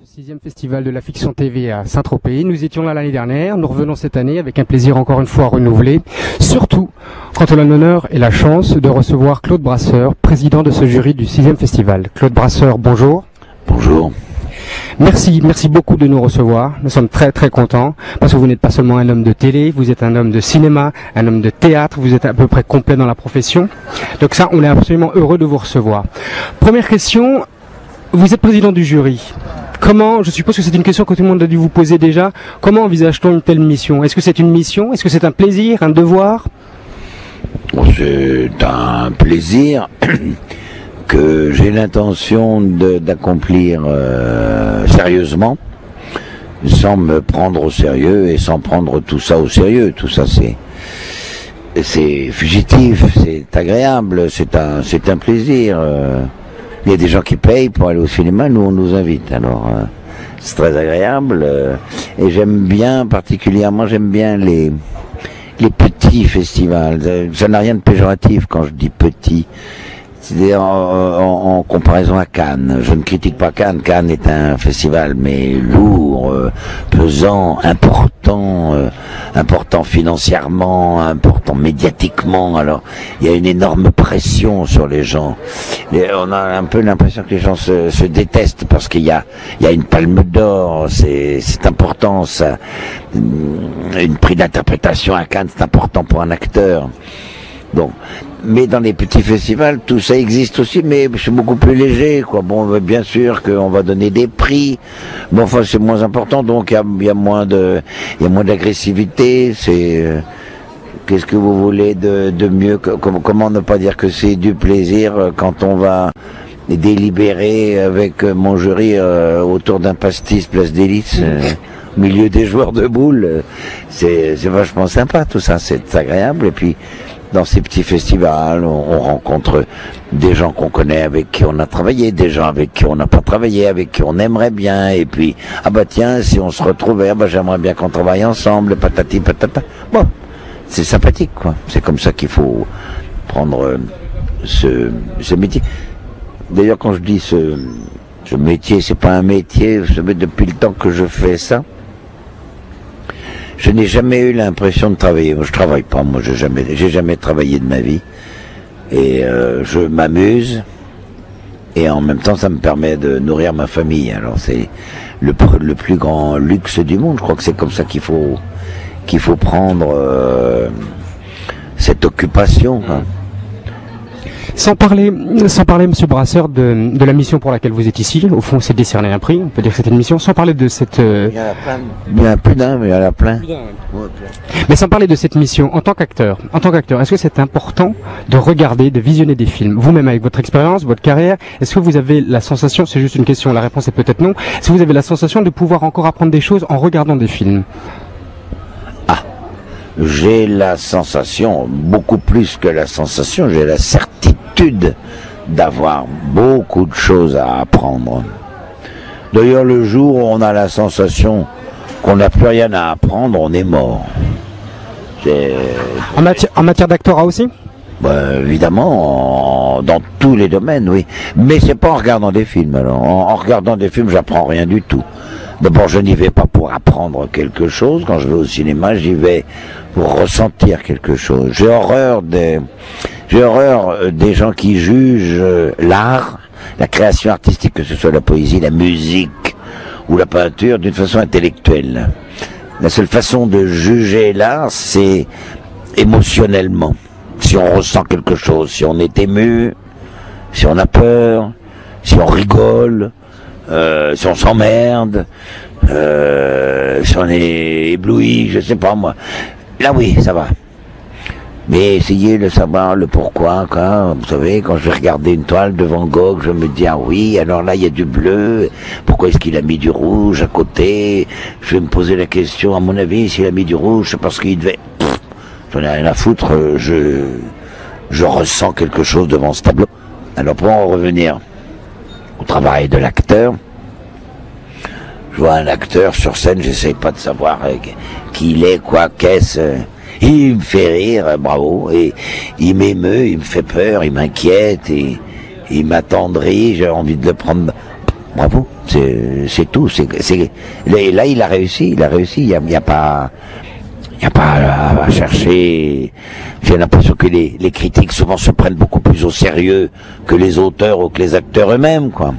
6e festival de la fiction TV à Saint-Tropez. Nous étions là l'année dernière, nous revenons cette année avec un plaisir encore une fois renouvelé, surtout quand on a l'honneur et la chance de recevoir Claude Brasseur, président de ce jury du 6e festival. Claude Brasseur, bonjour. Bonjour. Merci beaucoup de nous recevoir. Nous sommes très contents parce que vous n'êtes pas seulement un homme de télé, vous êtes un homme de cinéma, un homme de théâtre, vous êtes à peu près complet dans la profession. Donc ça, on est absolument heureux de vous recevoir. Première question, vous êtes président du jury. Comment, je suppose que c'est une question que tout le monde a dû vous poser déjà, comment envisage-t-on une telle mission? Est-ce que c'est une mission? Est-ce que c'est un plaisir, un devoir? C'est un plaisir que j'ai l'intention d'accomplir sérieusement, sans me prendre au sérieux et sans prendre tout ça au sérieux. Tout ça c'est fugitif, c'est agréable, c'est un plaisir. Il y a des gens qui payent pour aller au cinéma, nous on nous invite, alors c'est très agréable. Et j'aime bien, particulièrement, les petits festivals. Ça n'a rien de péjoratif quand je dis petit. C'est-à-dire en comparaison à Cannes. Je ne critique pas Cannes. Cannes est un festival, mais lourd, pesant, important financièrement, important médiatiquement. Alors, il y a une énorme pression sur les gens. On a un peu l'impression que les gens se détestent parce qu'il y a une palme d'or. C'est important, ça. Une prix d'interprétation à Cannes, c'est important pour un acteur. Bon, mais dans les petits festivals, tout ça existe aussi, mais c'est beaucoup plus léger, quoi. Bon, bien sûr qu'on va donner des prix, mais enfin c'est moins important, donc il y a moins d'agressivité. Qu'est-ce que vous voulez de mieux? Comment ne pas dire que c'est du plaisir quand on va délibérer avec mon jury autour d'un pastis Place des Lys, au milieu des joueurs de boules. C'est vachement sympa tout ça, c'est agréable. Et puis dans ces petits festivals, on rencontre des gens qu'on connaît, avec qui on a travaillé, des gens avec qui on n'a pas travaillé, avec qui on aimerait bien, et puis, ah bah tiens, si on se retrouvait, j'aimerais bien qu'on travaille ensemble, patati patata. Bon, c'est sympathique, quoi. C'est comme ça qu'il faut prendre ce métier. D'ailleurs, quand je dis ce métier, c'est pas un métier, vous savez, depuis le temps que je fais ça, je n'ai jamais eu l'impression de travailler. Moi, je travaille pas, moi, j'ai jamais travaillé de ma vie. Et je m'amuse. Et en même temps, ça me permet de nourrir ma famille. Alors, c'est le plus grand luxe du monde. Je crois que c'est comme ça qu'il faut prendre cette occupation, hein. Sans parler, Monsieur Brasseur, de la mission pour laquelle vous êtes ici, au fond, c'est décerner un prix, on peut dire que c'était une mission, sans parler de cette... Il y en a plein. Il y en a plus d'un, mais il y en a plein. Mais sans parler de cette mission, en tant qu'acteur, est-ce que c'est important de regarder, de visionner des films? Vous-même, avec votre expérience, votre carrière, est-ce que vous avez la sensation, c'est juste une question, la réponse est peut-être non, est-ce que vous avez la sensation de pouvoir encore apprendre des choses en regardant des films? J'ai la sensation, beaucoup plus que la sensation, j'ai la certitude d'avoir beaucoup de choses à apprendre. D'ailleurs, le jour où on a la sensation qu'on n'a plus rien à apprendre, on est mort. En matière d'actorat aussi? Évidemment, dans tous les domaines, oui. Mais c'est pas en regardant des films. Alors, en regardant des films, j'apprends rien du tout. D'abord, je n'y vais pas pour apprendre quelque chose. Quand je vais au cinéma, j'y vais pour ressentir quelque chose. J'ai horreur des gens qui jugent l'art, la création artistique, que ce soit la poésie, la musique ou la peinture, d'une façon intellectuelle. La seule façon de juger l'art, c'est émotionnellement. Si on ressent quelque chose, si on est ému, si on a peur, si on rigole, si on s'emmerde, si on est ébloui, je sais pas moi. Là oui, ça va. Mais essayez de savoir le pourquoi, quoi. Vous savez, quand je vais regarder une toile de Van Gogh, je me dis, ah oui, alors là il y a du bleu, pourquoi est-ce qu'il a mis du rouge à côté? Je vais me poser la question, à mon avis, s'il a mis du rouge, c'est parce qu'il devait... J'en ai rien à foutre, je ressens quelque chose devant ce tableau. Alors pour en revenir au travail de l'acteur, je vois un acteur sur scène, j'essaye pas de savoir qui il est, quoi, qu'est-ce. Il me fait rire, bravo, et il m'émeut, il me fait peur, il m'inquiète, et il m'attendrit, j'ai envie de le prendre bravo, c'est tout. Et là, il a réussi. Il y a pas à chercher. J'ai l'impression que les critiques souvent se prennent beaucoup plus au sérieux que les auteurs ou que les acteurs eux-mêmes, quoi.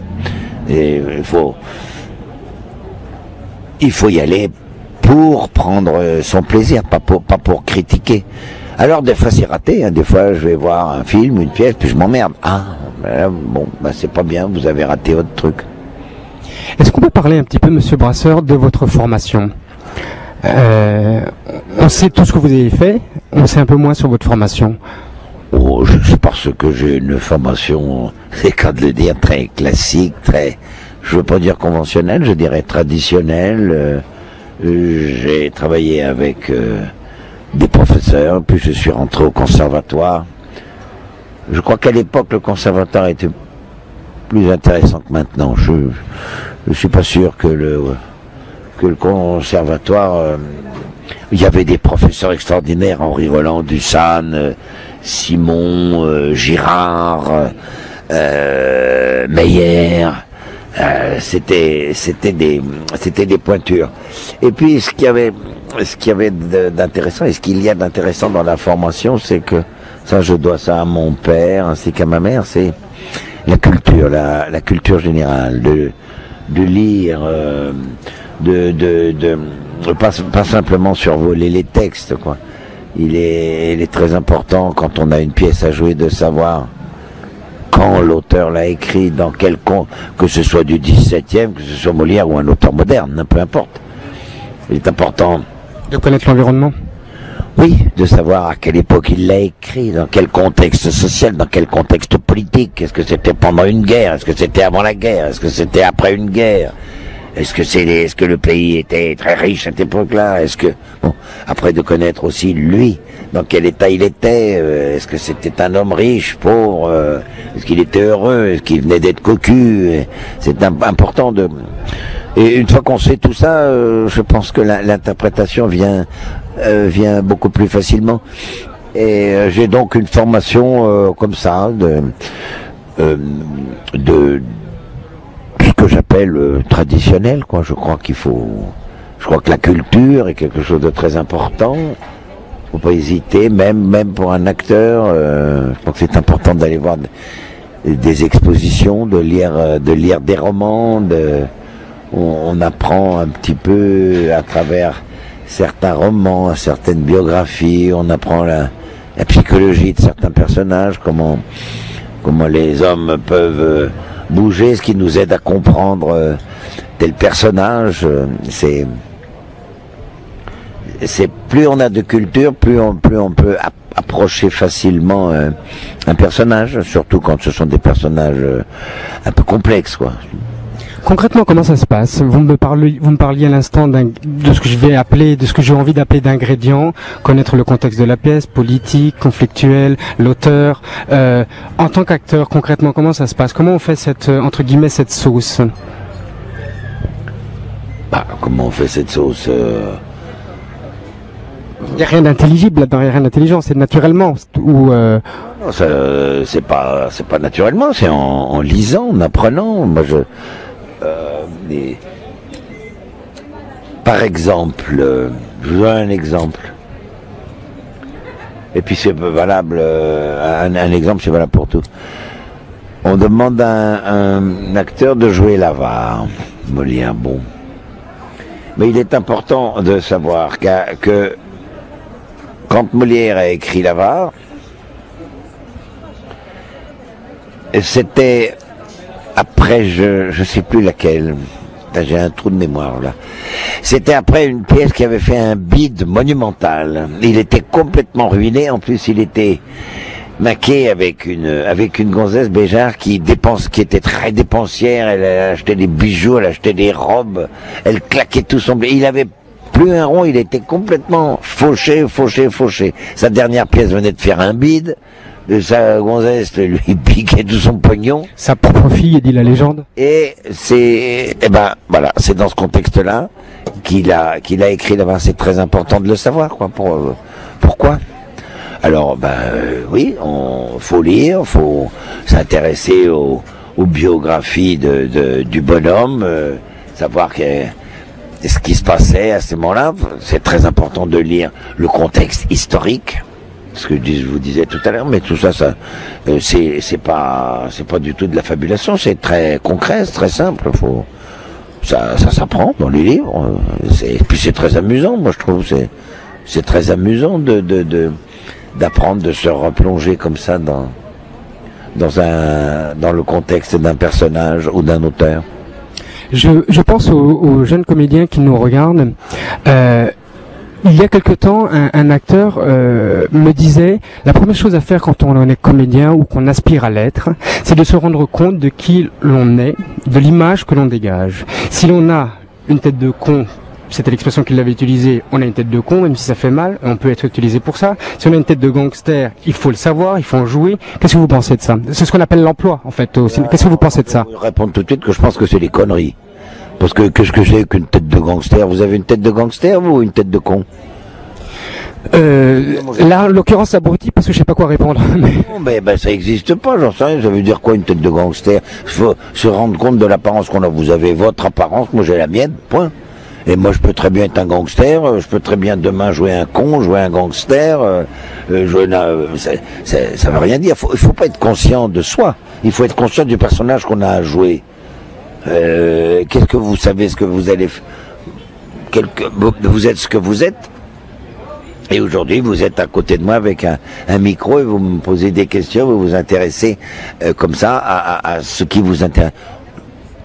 Et il faut y aller pour prendre son plaisir, pas pour critiquer. Alors des fois c'est raté, hein. Des fois je vais voir un film, une pièce, puis je m'emmerde. Ah, bon, c'est pas bien, vous avez raté votre truc. Est-ce qu'on peut parler un petit peu, Monsieur Brasseur, de votre formation? On sait tout ce que vous avez fait, on sait un peu moins sur votre formation. Oh, parce que j'ai une formation, c'est qu'à de le dire, très classique, je veux pas dire conventionnelle, je dirais traditionnelle. J'ai travaillé avec des professeurs, puis je suis rentré au conservatoire. Je crois qu'à l'époque, le conservatoire était plus intéressant que maintenant. Je suis pas sûr que le conservatoire, il y avait des professeurs extraordinaires, Henri Roland, Dussane, Simon, Girard, Meyer. C'était des pointures. Et puis ce qu'il y avait d'intéressant, et ce qu'il y a d'intéressant dans la formation, c'est que ça, je dois ça à mon père ainsi qu'à ma mère, c'est la culture, la culture générale, de lire, pas simplement survoler les textes, quoi. Il est très important quand on a une pièce à jouer de savoir quand l'auteur l'a écrit, dans quel que ce soit du XVIIe, que ce soit Molière ou un auteur moderne, peu importe. Il est important de connaître l'environnement. Oui, de savoir à quelle époque il l'a écrit, dans quel contexte social, dans quel contexte politique. Est-ce que c'était pendant une guerre? Est-ce que c'était avant la guerre? Est-ce que c'était après une guerre? Est-ce que le pays était très riche à cette époque-là? Après de connaître aussi lui, dans quel état il était, est-ce que c'était un homme riche, pauvre, est-ce qu'il était heureux, est-ce qu'il venait d'être cocu? C'est important et une fois qu'on sait tout ça, je pense que l'interprétation vient beaucoup plus facilement. Et j'ai donc une formation comme ça de ce que j'appelle traditionnel, quoi. Je crois que la culture est quelque chose de très important. Faut pas hésiter, même pour un acteur. Je crois que c'est important d'aller voir des expositions, de lire des romans. On apprend un petit peu à travers certains romans, certaines biographies. On apprend la psychologie de certains personnages, comment les hommes peuvent bouger, ce qui nous aide à comprendre tel personnage. C'est plus on a de culture, plus on peut approcher facilement un personnage, surtout quand ce sont des personnages un peu complexes, quoi. Concrètement, comment ça se passe? Vous me parliez à l'instant de ce que j'ai envie d'appeler d'ingrédients, connaître le contexte de la pièce, politique, conflictuel, l'auteur. En tant qu'acteur, concrètement, comment ça se passe? Comment on fait entre guillemets, cette sauce? Comment on fait cette sauce? Il n'y a rien d'intelligible là-dedans, il n'y a rien d'intelligent, c'est naturellement. Non, c'est pas naturellement, c'est en lisant, en apprenant. Par exemple, je vous donne un exemple. Et puis c'est valable, un exemple c'est valable pour tout. On demande à un acteur de jouer l'avare. Molière, bon. Mais il est important de savoir que quand Molière a écrit l'avare, c'était après, je sais plus laquelle. J'ai un trou de mémoire là. C'était après une pièce qui avait fait un bide monumental. Il était complètement ruiné. En plus, il était maqué avec une gonzesse Béjart qui était très dépensière. Elle achetait des bijoux, elle achetait des robes. Elle claquait tout son blé. Il avait plus un rond. Il était complètement fauché. Sa dernière pièce venait de faire un bide. Sa gonzesse lui piquait tout son pognon. Sa propre fille, dit la légende. Et c'est dans ce contexte-là qu'il a écrit là-bas. C'est très important de le savoir, quoi. Pourquoi? Alors, oui, faut lire, faut s'intéresser aux aux biographies du bonhomme, savoir ce qui se passait à ce moment-là. C'est très important de lire le contexte historique, ce que je vous disais tout à l'heure, mais tout ça, c'est pas du tout de la fabulation, c'est très concret, c'est très simple. Ça s'apprend dans les livres. Puis c'est très amusant, moi je trouve. C'est très amusant d'apprendre, de se replonger comme ça dans le contexte d'un personnage ou d'un auteur. Je pense aux jeunes comédiens qui nous regardent. Il y a quelque temps, un acteur me disait, la première chose à faire quand on est comédien ou qu'on aspire à l'être, c'est de se rendre compte de qui l'on est, de l'image que l'on dégage. Si l'on a une tête de con, c'était l'expression qu'il avait utilisée, on a une tête de con, même si ça fait mal, on peut être utilisé pour ça. Si on a une tête de gangster, il faut le savoir, il faut en jouer. Qu'est-ce que vous pensez de ça? C'est ce qu'on appelle l'emploi, en fait. Qu'est-ce que vous pensez de ça? Je vais répondre tout de suite que je pense que c'est des conneries. Parce que qu'est-ce que c'est qu'une tête de gangster? Vous avez une tête de gangster, vous, ou une tête de con? Là, en l'occurrence, abruti, parce que je sais pas quoi répondre. Non, ben, ça existe pas, j'en sais rien. Ça veut dire quoi, une tête de gangster? Il faut se rendre compte de l'apparence qu'on a. Vous avez votre apparence, moi j'ai la mienne, point. Et moi je peux très bien être un gangster, je peux très bien demain jouer un con, jouer un gangster, ça veut rien dire. Il faut pas être conscient de soi, il faut être conscient du personnage qu'on a à jouer. Qu'est-ce que vous savez, ce que vous allez... Vous êtes ce que vous êtes. Et aujourd'hui, vous êtes à côté de moi avec un micro et vous me posez des questions, vous vous intéressez comme ça à ce qui vous intéresse.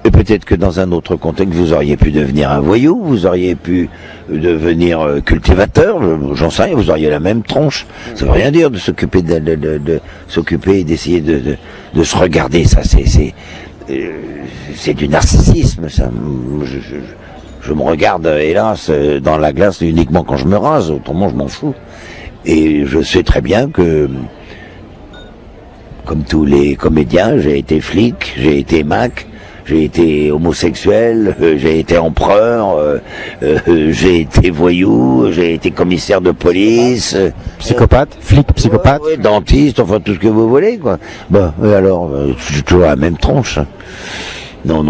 Et peut-être que dans un autre contexte, vous auriez pu devenir un voyou, vous auriez pu devenir cultivateur, j'en sais rien, vous auriez la même tronche. Ça veut rien dire de s'occuper de s'occuper et d'essayer de se regarder. Ça, c'est du narcissisme, ça. Je me regarde, hélas, dans la glace uniquement quand je me rase, autrement je m'en fous. Et je sais très bien que, comme tous les comédiens, j'ai été flic, j'ai été mac, j'ai été homosexuel, j'ai été empereur, j'ai été voyou, j'ai été commissaire de police. Psychopathe, flic, psychopathe. Ouais, dentiste, enfin tout ce que vous voulez, quoi. Bon, alors, j'ai toujours la même tronche. Non,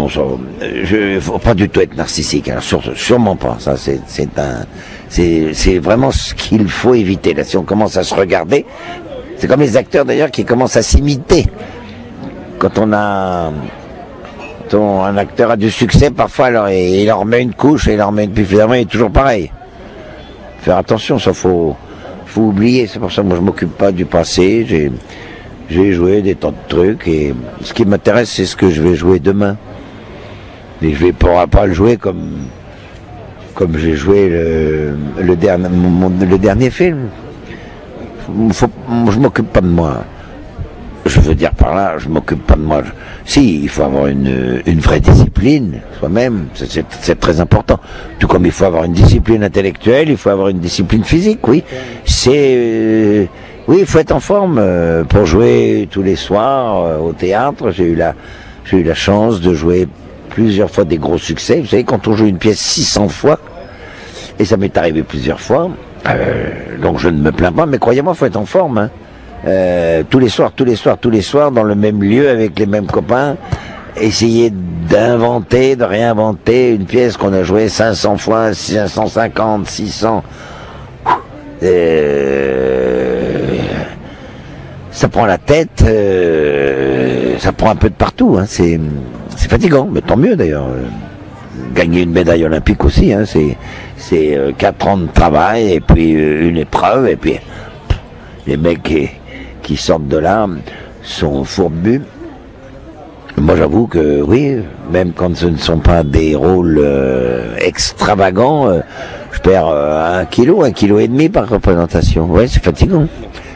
faut pas du tout être narcissique, alors sûrement pas. Ça, c'est vraiment ce qu'il faut éviter. Là, si on commence à se regarder, c'est comme les acteurs d'ailleurs qui commencent à s'imiter. Quand un acteur a du succès, parfois, alors il leur met une couche et il leur met une, puis finalement il est toujours pareil. Faire attention, ça faut oublier. C'est pour ça que moi je m'occupe pas du passé. J'ai joué des tas de trucs et ce qui m'intéresse c'est ce que je vais jouer demain. Et je ne pourrai pas le jouer comme j'ai joué le dernier film. Je m'occupe pas de moi. Je veux dire par là, je m'occupe pas de moi. Si, il faut avoir une vraie discipline soi-même, c'est très important. Tout comme il faut avoir une discipline intellectuelle, il faut avoir une discipline physique, oui. Oui, il faut être en forme pour jouer tous les soirs au théâtre. J'ai eu la chance de jouer plusieurs fois des gros succès. Vous savez, quand on joue une pièce 600 fois, et ça m'est arrivé plusieurs fois, donc je ne me plains pas, mais croyez-moi, il faut être en forme. Hein. Tous les soirs, dans le même lieu, avec les mêmes copains, essayer de réinventer une pièce qu'on a jouée 500 fois, 550, 600. Ça prend la tête, ça prend un peu de partout, hein. C'est fatigant, mais tant mieux d'ailleurs. Gagner une médaille olympique aussi, hein, c'est 4 ans de travail et puis une épreuve et puis les mecs qui sortent de là sont fourbus. Moi j'avoue que oui, même quand ce ne sont pas des rôles extravagants, je perds 1 kilo, 1,5 kg par représentation. Ouais, c'est fatigant.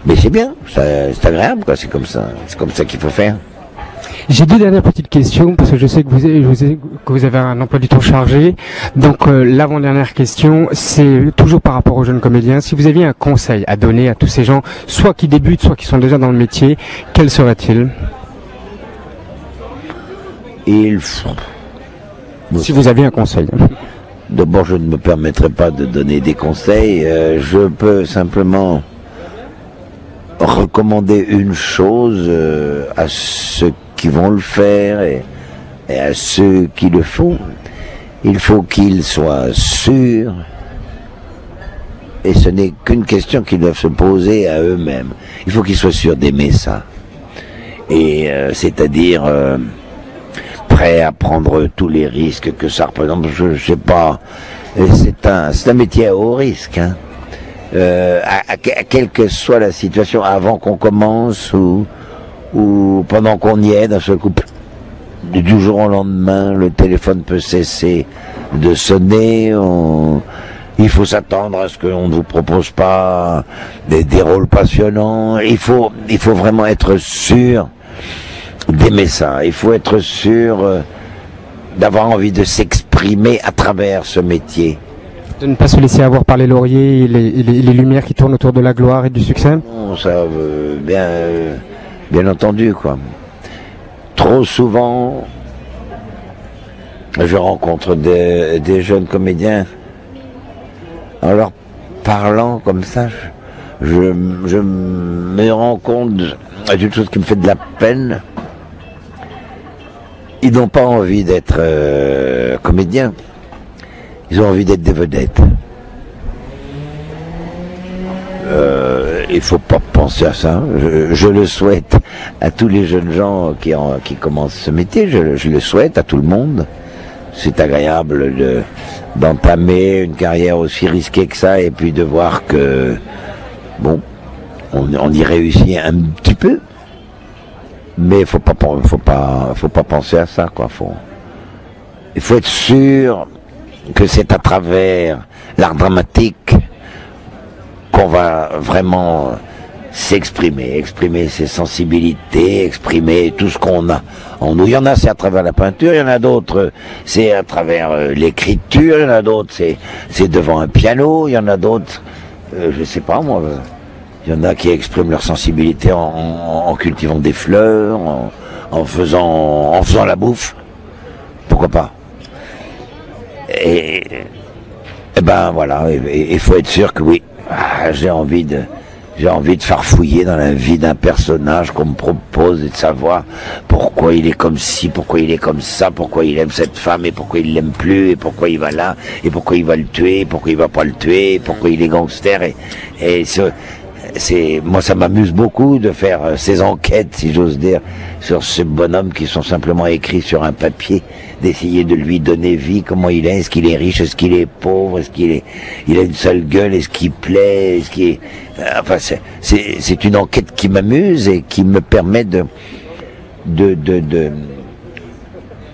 Mais c'est bien, c'est agréable, quoi. C'est comme ça qu'il faut faire. J'ai 2 dernières petites questions parce que je sais que vous avez un emploi du temps chargé. Donc l'avant-dernière question, c'est toujours par rapport aux jeunes comédiens. Si vous aviez un conseil à donner à tous ces gens, soit qui débutent, soit qui sont déjà dans le métier, quel serait-il? Si vous aviez un conseil. D'abord, je ne me permettrai pas de donner des conseils. Je peux simplement recommander une chose à ceux qui vont le faire et à ceux qui le font. Il faut qu'ils soient sûrs, et ce n'est qu'une question qu'ils doivent se poser à eux-mêmes. Il faut qu'ils soient sûrs d'aimer ça. Et c'est-à-dire prêts à prendre tous les risques que ça représente. Je sais pas, c'est un métier à haut risque. Hein. Quelle que soit la situation, avant qu'on commence ou pendant qu'on y est, d'un seul coup, du jour au lendemain, le téléphone peut cesser de sonner. Il faut s'attendre à ce qu'on ne vous propose pas des rôles passionnants. Il faut vraiment être sûr d'aimer ça. Il faut être sûr d'avoir envie de s'exprimer à travers ce métier. De ne pas se laisser avoir par les lauriers et les lumières qui tournent autour de la gloire et du succès? Non, ça, bien entendu, quoi. Trop souvent, je rencontre des jeunes comédiens. En leur parlant comme ça, je me rends compte d'une chose qui me fait de la peine. Ils n'ont pas envie d'être comédiens. Ils ont envie d'être des vedettes. Il faut pas penser à ça. Je le souhaite à tous les jeunes gens qui commencent ce métier. Je le souhaite à tout le monde. C'est agréable d'entamer une carrière aussi risquée que ça et puis de voir que bon, on y réussit un petit peu. Mais faut pas penser à ça, quoi. Il faut être sûr que c'est à travers l'art dramatique qu'on va vraiment exprimer ses sensibilités, exprimer tout ce qu'on a en nous. Il y en a, c'est à travers la peinture, il y en a d'autres, c'est à travers l'écriture, il y en a d'autres, c'est devant un piano, il y en a d'autres, je sais pas moi, il y en a qui expriment leur sensibilité en cultivant des fleurs, en faisant la bouffe, pourquoi pas. Et ben voilà, il faut être sûr que oui, j'ai envie de farfouiller dans la vie d'un personnage qu'on me propose et de savoir pourquoi il est comme ci, pourquoi il est comme ça, pourquoi il aime cette femme et pourquoi il l'aime plus et pourquoi il va là et pourquoi il va le tuer, pourquoi il va pas le tuer, pourquoi il est gangster moi ça m'amuse beaucoup de faire ces enquêtes, si j'ose dire, sur ce bonhomme qui sont simplement écrits sur un papier, d'essayer de lui donner vie, comment il est qu'il est riche, est-ce qu'il est pauvre, est-ce il a une seule gueule, est-ce qu'il plaît, est-ce qu'il est... Enfin, c'est une enquête qui m'amuse et qui me permet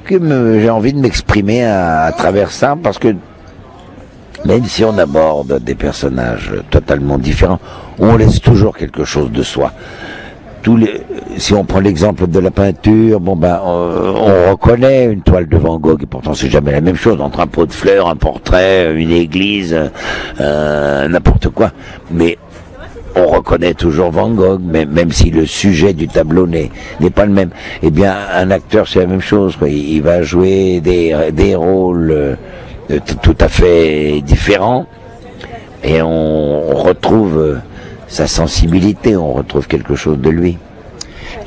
j'ai envie de m'exprimer à travers ça, parce que même si on aborde des personnages totalement différents, on laisse toujours quelque chose de soi. Si on prend l'exemple de la peinture, on reconnaît une toile de Van Gogh, et pourtant c'est jamais la même chose, entre un pot de fleurs, un portrait, une église, n'importe quoi. Mais on reconnaît toujours Van Gogh, même si le sujet du tableau n'est pas le même. Eh bien, un acteur, c'est la même chose, quoi. Il va jouer des rôles tout à fait différents, et on retrouve sa sensibilité, on retrouve quelque chose de lui.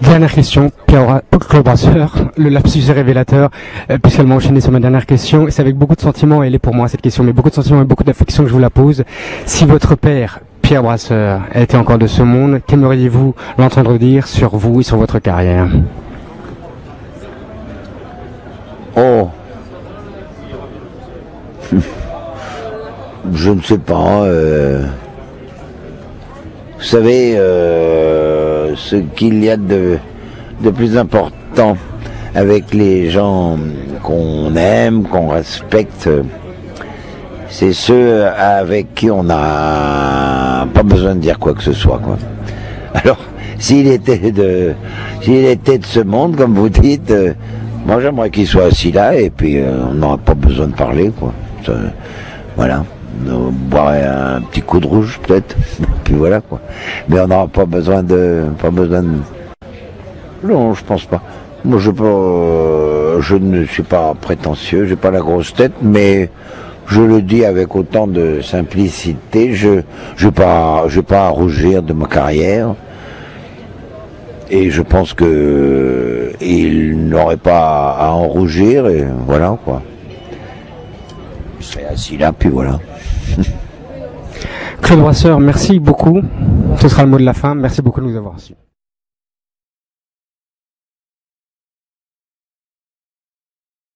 Dernière question, Claude Brasseur, le lapsus est révélateur, puisqu'elle m'a enchaîné sur ma dernière question, et c'est avec beaucoup de sentiments, elle est pour moi cette question, mais beaucoup de sentiments et beaucoup d'affection que je vous la pose. Si votre père, Pierre Brasseur, était encore de ce monde, qu'aimeriez-vous l'entendre dire sur vous et sur votre carrière? Oh, je ne sais pas. Vous savez, ce qu'il y a de plus important avec les gens qu'on aime, qu'on respecte, c'est ceux avec qui on n'a pas besoin de dire quoi que ce soit, quoi. Alors, s'il était de ce monde, comme vous dites, moi j'aimerais qu'il soit assis là et puis on n'aurait pas besoin de parler, quoi. Voilà. On boirait un petit coup de rouge peut-être, puis voilà, quoi. Mais on n'aura pas besoin de... Non, je pense pas. Moi je ne suis pas prétentieux, j'ai pas la grosse tête, mais je le dis avec autant de simplicité, je vais pas à rougir de ma carrière. Et je pense que il n'aurait pas à en rougir, et voilà quoi. Je serais assis là, puis voilà. Claude Brasseur, merci beaucoup. Ce sera le mot de la fin. Merci beaucoup de nous avoir reçus.